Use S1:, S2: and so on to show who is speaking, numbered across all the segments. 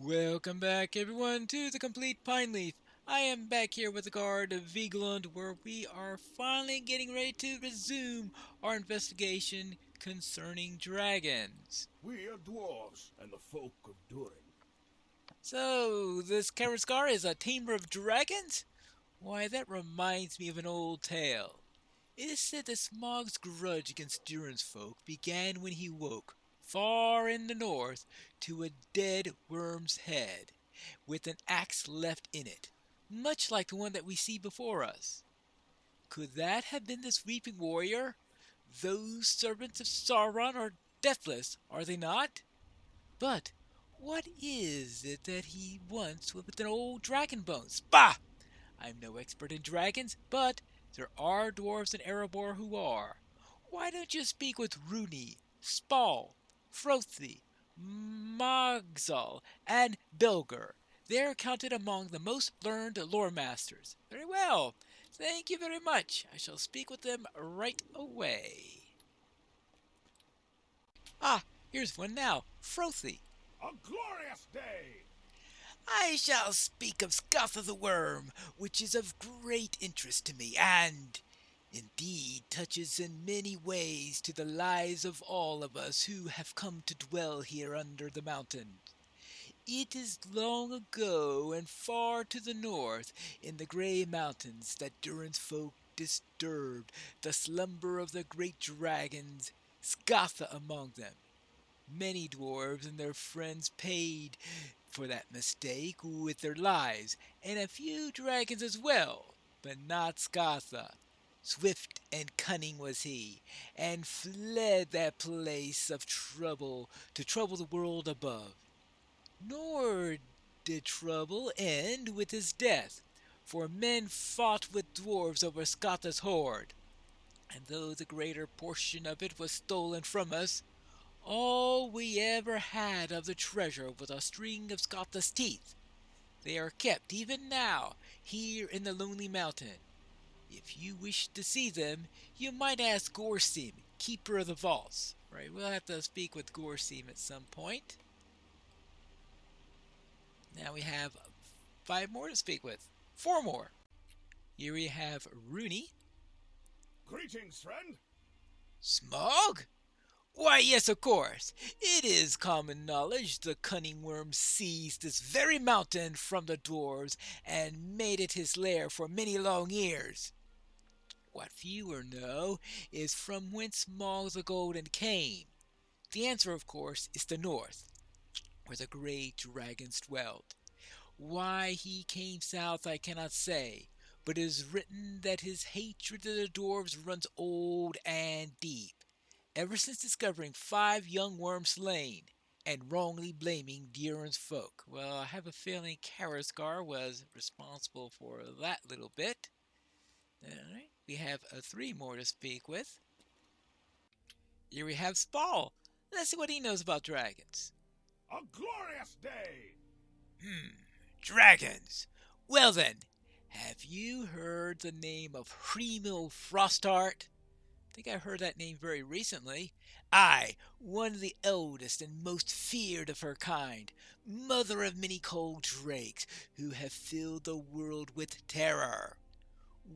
S1: Welcome back, everyone, to the Complete Pineleaf. I am back here with the guard of Vigeland, where we are finally getting ready to resume our investigation concerning dragons.
S2: We are dwarves and the folk of Durin.
S1: So, this Karaskar is a tamer of dragons? Why, that reminds me of an old tale. It is said that Smaug's grudge against Durin's folk began when he woke, far in the north, to a dead worm's head, with an axe left in it, much like the one that we see before us. Could that have been this weeping warrior? Those servants of Sauron are deathless, are they not? But what is it that he wants with an old dragon bones? Bah! I'm no expert in dragons, but there are dwarves in Erebor who are. Why don't you speak with Rooney, Spall, Frothi, Mogzal, and Bilger? They are counted among the most learned lore masters. Very well. Thank you very much. I shall speak with them right away. Ah, here's one now. Frothi.
S2: A glorious day!
S1: I shall speak of Scatha the Worm, which is of great interest to me, and indeed touches in many ways to the lives of all of us who have come to dwell here under the mountain. It is long ago and far to the north, in the grey mountains, that Durin's folk disturbed the slumber of the great dragons, Scatha among them. Many dwarves and their friends paid for that mistake with their lives, and a few dragons as well, but not Scatha. Swift and cunning was he, and fled that place of trouble to trouble the world above. Nor did trouble end with his death, for men fought with dwarves over Scatha's hoard, and though the greater portion of it was stolen from us, all we ever had of the treasure was a string of Scatha's teeth. They are kept even now here in the lonely mountain. If you wish to see them, you might ask Gorsim, keeper of the vaults. Right, we'll have to speak with Gorsim at some point. Now we have 5 more to speak with. 4 more. Here we have Rooney.
S2: Greetings, friend.
S1: Smaug? Why, yes, of course. It is common knowledge the cunning worm seized this very mountain from the dwarves and made it his lair for many long years. What fewer know is from whence Smaug the Golden came. The answer, of course, is the north, where the great dragons dwelled. Why he came south I cannot say, but it is written that his hatred of the dwarves runs old and deep, ever since discovering 5 young worms slain and wrongly blaming Durin's folk. Well, I have a feeling Karaskar was responsible for that little bit. Alright, we have 3 more to speak with. Here we have Spall. Let's see what he knows about dragons.
S2: A glorious day!
S1: Dragons. Well then, have you heard the name of Hrimil Frostheart? I think I heard that name very recently. Aye, one of the eldest and most feared of her kind, mother of many cold drakes who have filled the world with terror.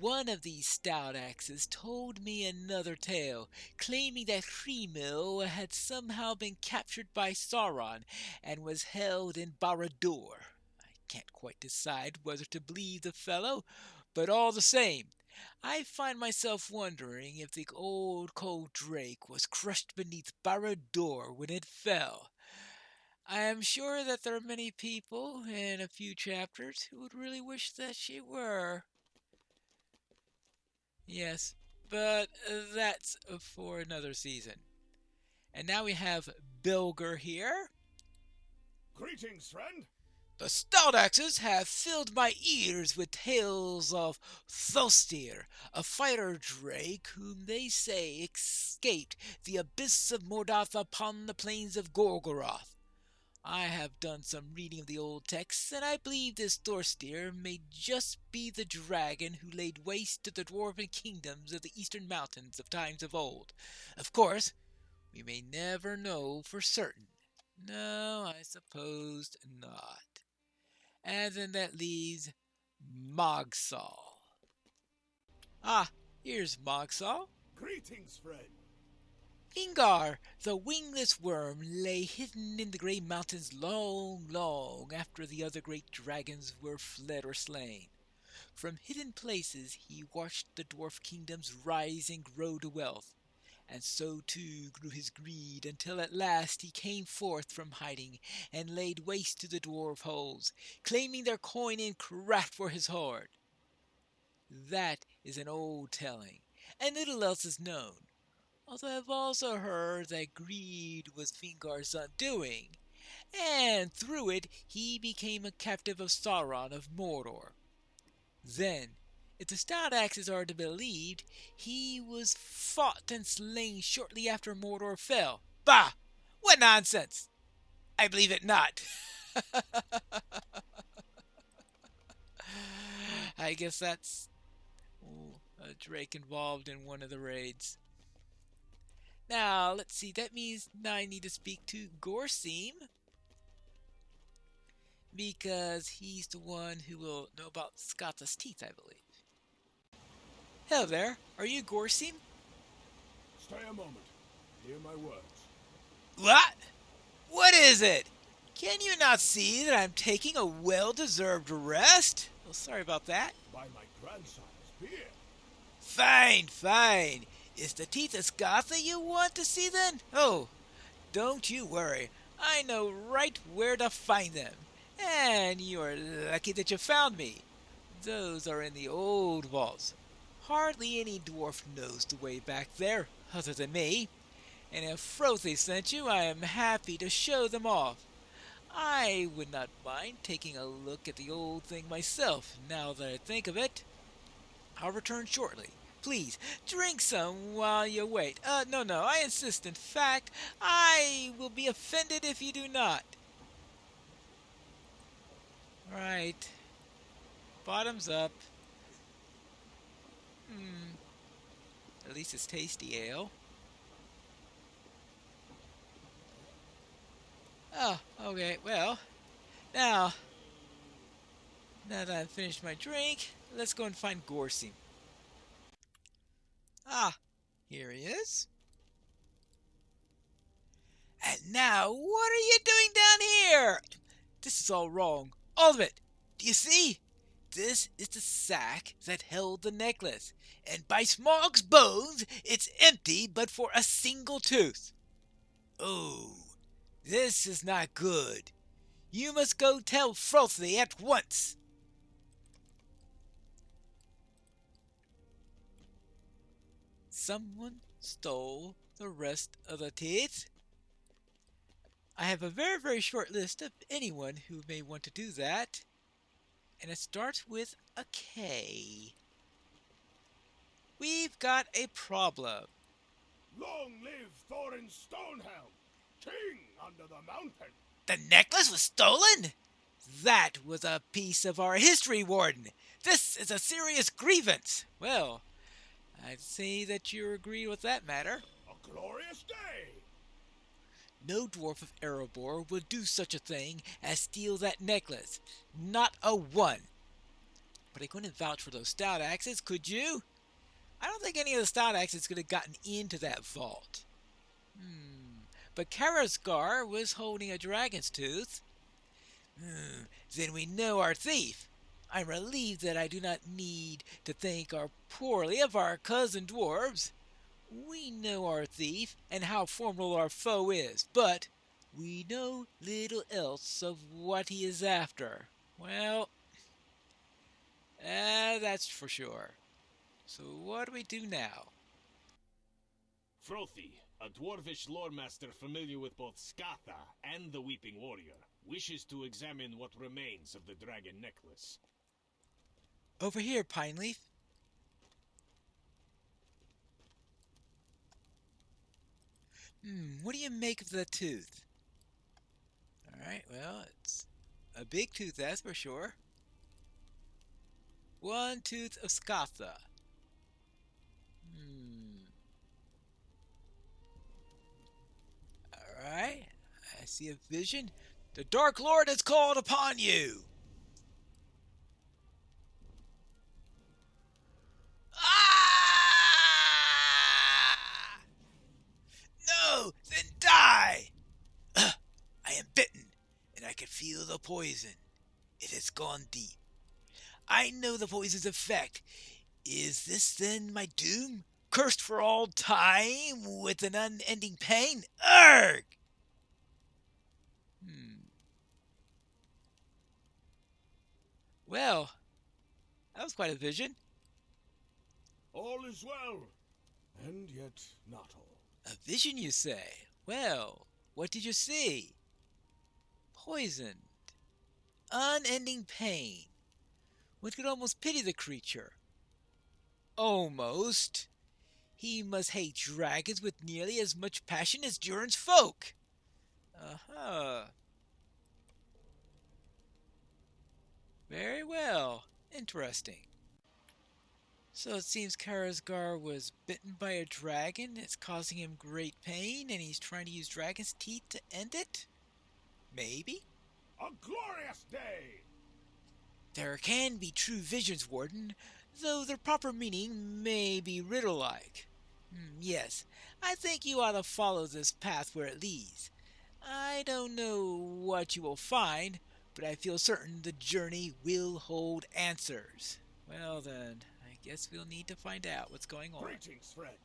S1: One of these stout axes told me another tale, claiming that Hrimil had somehow been captured by Sauron and was held in Barad-dûr. I can't quite decide whether to believe the fellow, but all the same, I find myself wondering if the old cold drake was crushed beneath Barad-dûr when it fell. I am sure that there are many people in a few chapters who would really wish that she were. Yes, but that's for another season. And now we have Bilger here.
S2: Greetings, friend.
S1: The stout axes have filled my ears with tales of Thostir, a fighter drake whom they say escaped the abyss of Mordath upon the plains of Gorgoroth. I have done some reading of the old texts, and I believe this Thostir may just be the dragon who laid waste to the dwarven kingdoms of the eastern mountains of times of old. Of course, we may never know for certain. No, I suppose not. And then that leaves Mogsaw. Ah, here's Mogsaw.
S2: Greetings, friend.
S1: Fingar, the wingless worm, lay hidden in the grey mountains long after the other great dragons were fled or slain. From hidden places he watched the dwarf kingdoms rise and grow to wealth, and so too grew his greed until at last he came forth from hiding and laid waste to the dwarf holes, claiming their coin and craft for his hoard. That is an old telling, and little else is known, although I've also heard that greed was Fingar's undoing, and through it he became a captive of Sauron of Mordor. Then, if the stout axes are to be believed, he was fought and slain shortly after Mordor fell. Bah! What nonsense! I believe it not. I guess that's a Drake involved in one of the raids. Now, let's see. That means now I need to speak to Gorseem, because he's the one who will know about Scotta's teeth, I believe. Hello there. Are you Gorseem?
S2: Stay a moment. Hear my words.
S1: What? What is it? Can you not see that I'm taking a well-deserved rest? Oh, sorry about that.
S2: By my grandsire's beard.
S1: Fine. Is the teeth of Scotha you want to see then? Oh, don't you worry. I know right where to find them. And you're lucky that you found me. Those are in the old vaults. Hardly any dwarf knows the way back there, other than me. And if Frothy sent you, I am happy to show them off. I would not mind taking a look at the old thing myself, now that I think of it. I'll return shortly. Please, drink some while you wait. No, I insist. In fact, I will be offended if you do not. Right. Bottoms up. At least it's tasty ale. Oh, okay, well, now that I've finished my drink, let's go and find Gorseem. Ah, here he is. And now, what are you doing down here? This is all wrong. All of it. Do you see? This is the sack that held the necklace. And by Smog's bones, it's empty but for a single tooth. Oh, this is not good. You must go tell Frothy at once. Someone stole the rest of the teeth? I have a very short list of anyone who may want to do that. And it starts with a K. We've got a problem.
S2: Long live Thorin Stonehelm, king under the mountain.
S1: The necklace was stolen? That was a piece of our history, Warden. This is a serious grievance. Well, I'd say that you agree with that matter.
S2: A glorious day.
S1: No dwarf of Erebor will do such a thing as steal that necklace. Not a one. But I couldn't vouch for those stout axes, could you? I don't think any of the stout axes could have gotten into that vault. But Karasgar was holding a dragon's tooth. Then we know our thief. I'm relieved that I do not need to think poorly of our cousin dwarves. We know our thief and how formidable our foe is, but we know little else of what he is after. Well, that's for sure. So what do we do now?
S3: Frothy, a dwarvish loremaster familiar with both Skatha and the Weeping Warrior, wishes to examine what remains of the dragon necklace.
S1: Over here, Pineleaf. What do you make of the tooth? Alright, well, it's a big tooth, that's for sure. One tooth of Skatha. Alright, I see see a vision? The Dark Lord has called upon you! Ah! No! Then die! I am bitten, and I can feel the poison. It has gone deep. I know the poison's effect. Is this then my doom? Cursed for all time with an unending pain? Urgh! Well, that was quite a vision.
S2: All is well, and yet not all.
S1: A vision, you say? Well, what did you see? Poisoned. Unending pain. One could almost pity the creature. Almost. He must hate dragons with nearly as much passion as Durin's folk. Uh-huh. Very well. Interesting. So it seems Karazgar was bitten by a dragon. It's causing him great pain, and he's trying to use dragon's teeth to end it? Maybe?
S2: A glorious day!
S1: There can be true visions, Warden, though their proper meaning may be riddle-like. Yes, I think you ought to follow this path where it leads. I don't know what you will find, but I feel certain the journey will hold answers. Well then, I guess we'll need to find out what's going on.
S2: Greetings, friend.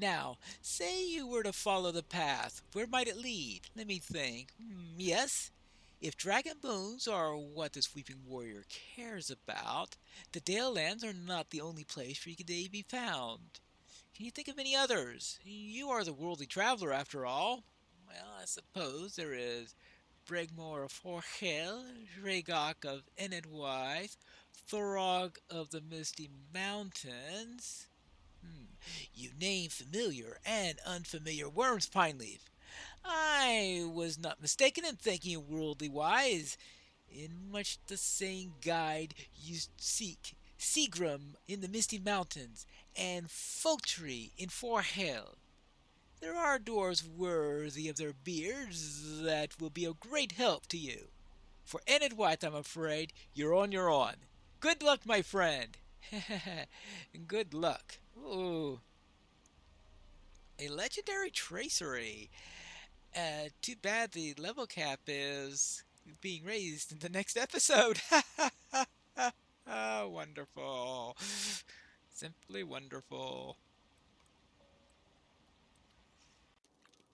S1: Now, say you were to follow the path, where might it lead? Let me think. Yes? If dragon bones are what this weeping warrior cares about, the Dale Lands are not the only place where they be found. Can you think of any others? You are the worldly traveler, after all. Well, I suppose there is Bregmore of Horhel, Dragok of Enedwise, Thorog of the Misty Mountains. You name familiar and unfamiliar worms, Pineleaf. I was not mistaken in thinking you worldly wise. In much the same guide you seek Seagram in the Misty Mountains and Folktree in Forhell. There are dwarves worthy of their beards that will be a great help to you. For Enedwite, I'm afraid, you're on your own. Good luck, my friend. Good luck. Ooh. A legendary tracery. Too bad the level cap is being raised in the next episode. Wonderful. Simply wonderful.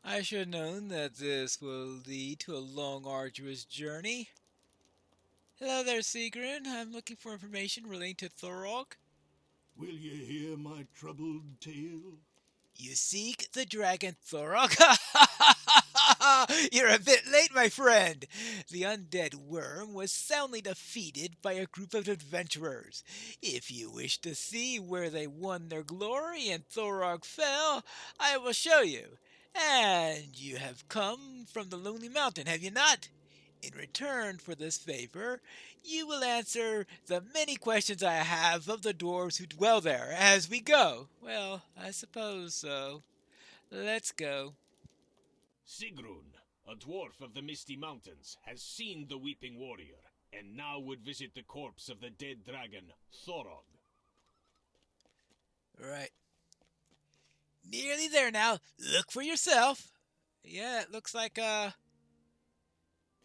S1: I should have known that this will lead to a long, arduous journey. Hello there, Sigrun. I'm looking for information relating to Thorog.
S2: Will ye hear my troubled tale?
S1: You seek the dragon Thorog? You're a bit late, my friend. The undead worm was soundly defeated by a group of adventurers. If you wish to see where they won their glory and Thorog fell, I will show you. And you have come from the Lonely Mountain, have you not? In return for this favor, you will answer the many questions I have of the dwarves who dwell there as we go. Well, I suppose so. Let's go.
S3: Sigrun, a dwarf of the Misty Mountains, has seen the Weeping Warrior, and now would visit the corpse of the dead dragon, Thorog.
S1: Right. Nearly there now. Look for yourself. Yeah, it looks like a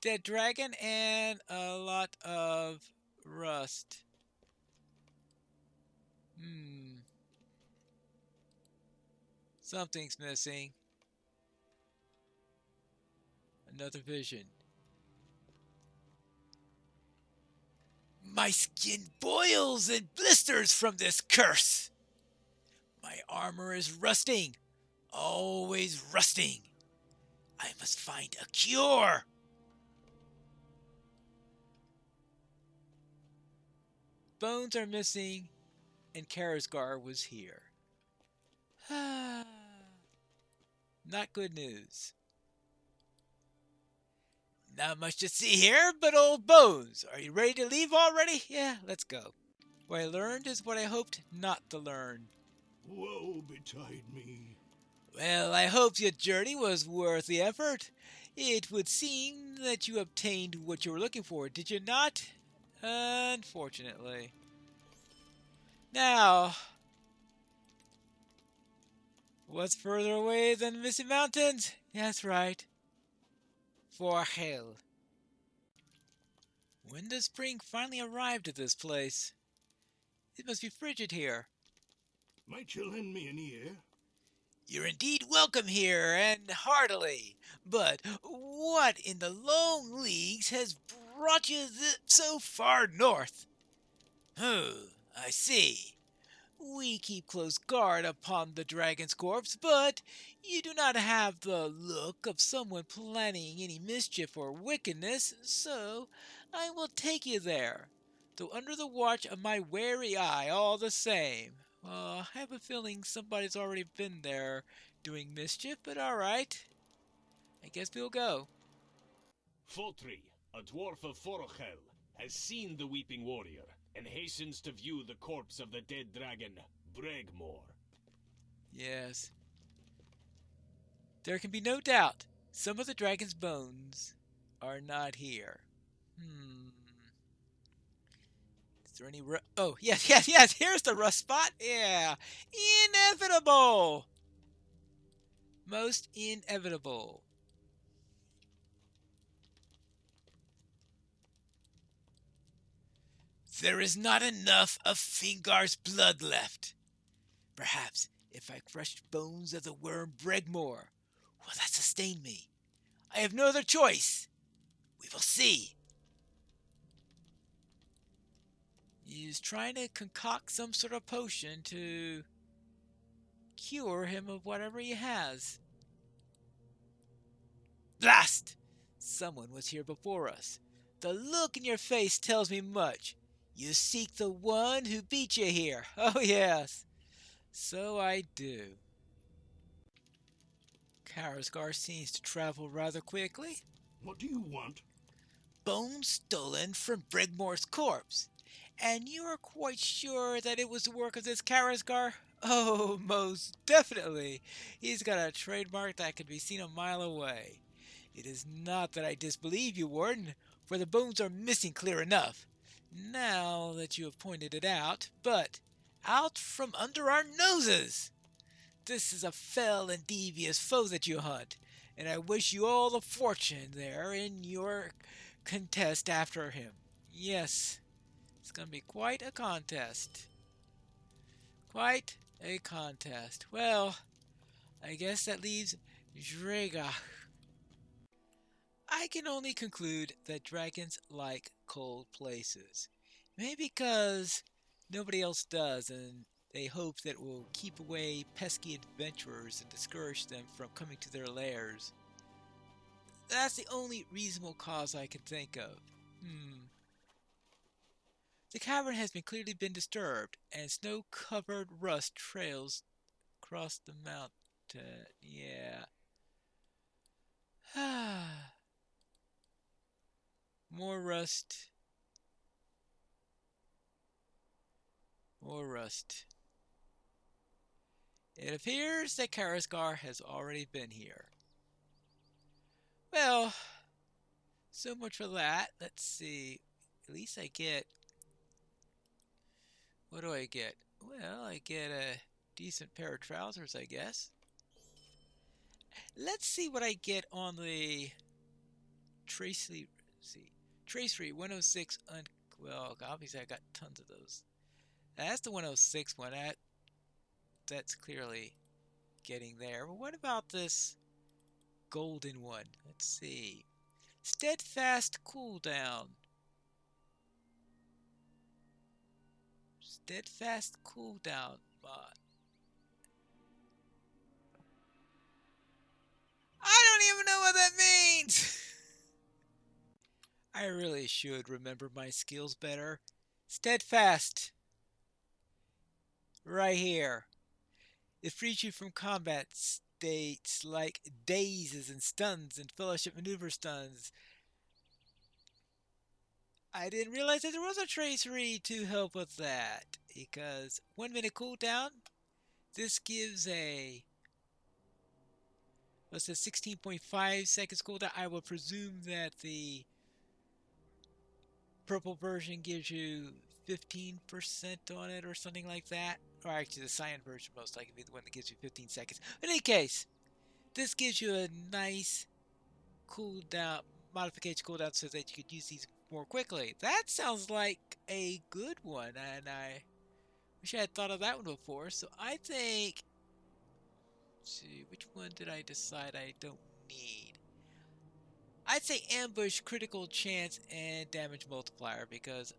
S1: dead dragon and a lot of rust. Something's missing. Another vision. My skin boils and blisters from this curse. My armor is rusting. Always rusting. I must find a cure. Bones are missing, and Karazgar was here. Not good news. Not much to see here but old bones. Are you ready to leave already? Yeah, let's go. What I learned is what I hoped not to learn.
S2: Woe betide me.
S1: Well, I hope your journey was worth the effort. It would seem that you obtained what you were looking for, did you not? Unfortunately. Now, what's further away than the Misty Mountains? That's right. For hell. When does spring finally arrive at this place? It must be frigid here.
S2: Might you lend me an ear?
S1: You're indeed welcome here, and heartily. But what in the long leagues has brought you so far north? I see. We keep close guard upon the dragon's corpse, but you do not have the look of someone planning any mischief or wickedness, so I will take you there, though under the watch of my wary eye all the same. I have a feeling somebody's already been there doing mischief, but alright. I guess we'll go.
S3: Fotri, a dwarf of Forochel, has seen the Weeping Warrior and hastens to view the corpse of the dead dragon, Bregmore.
S1: Yes. There can be no doubt some of the dragon's bones are not here. Is there any oh, yes, yes, yes, here's the rust spot. Yeah. Inevitable. Most inevitable. There is not enough of Fingar's blood left. Perhaps if I crushed bones of the worm Bregmore, will that sustain me? I have no other choice. We will see. He's trying to concoct some sort of potion to cure him of whatever he has. Blast! Someone was here before us. The look in your face tells me much. You seek the one who beat you here. Oh, yes. So I do. Karasgar seems to travel rather quickly.
S2: What do you want?
S1: Bones stolen from Bregmore's corpse. And you are quite sure that it was the work of this Karasgar? Oh, most definitely. He's got a trademark that can be seen a mile away. It is not that I disbelieve you, Warden, for the bones are missing clear enough, now that you have pointed it out, but out from under our noses! This is a fell and devious foe that you hunt, and I wish you all the fortune there in your contest after him. Yes, it's going to be quite a contest. Quite a contest. Well, I guess that leaves Drega. I can only conclude that dragons like cold places. Maybe because nobody else does, and they hope that it will keep away pesky adventurers and discourage them from coming to their lairs. That's the only reasonable cause I can think of. The cavern has clearly been disturbed, and snow-covered rust trails across the mountain. Yeah. More rust. More rust. It appears that Karasgar has already been here. Well, so much for that. Let's see. At least I get... What do I get? Well, I get a decent pair of trousers, I guess. Let's see what I get on the Tracery 106. Well, obviously I got tons of those. That's the 106 one. That's clearly getting there. But what about this golden one? Let's see. Steadfast cooldown. Steadfast cooldown mod. I don't even know what that means! I really should remember my skills better. Steadfast. Right here. It frees you from combat states like dazes and stuns and fellowship maneuver stuns. I didn't realize that there was a tracery to help with that, because 1 minute cooldown, this gives a It says 16.5 seconds cooldown. I will presume that the purple version gives you 15% on it or something like that. Or actually, the cyan version most likely be the one that gives you 15 seconds. But in any case, this gives you a nice cooldown, modification cooldown so that you could use these more quickly. That sounds like a good one, and I wish I had thought of that one before. So I think, let's see, which one did I decide I don't need? I'd say ambush, critical chance, and damage multiplier because,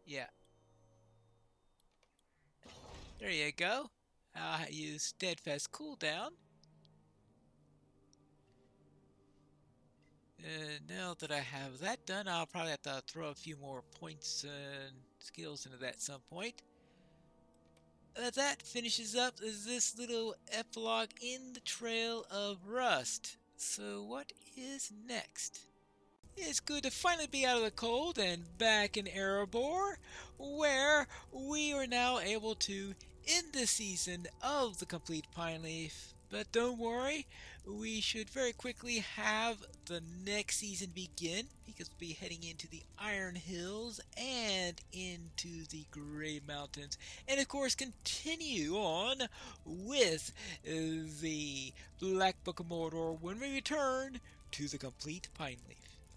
S1: yeah, there you go. I'll use steadfast cooldown. Now that I have that done, I'll probably have to throw a few more points and skills into that at some point. That finishes up this little epilogue in the Trail of Rust. So what is next? It's good to finally be out of the cold and back in Erebor, where we are now able to end the season of the complete Pineleaf. But don't worry, we should very quickly have the next season begin because we'll be heading into the Iron Hills and into the Grey Mountains, and of course continue on with the Black Book of Mordor when we return to the complete Pineleaf.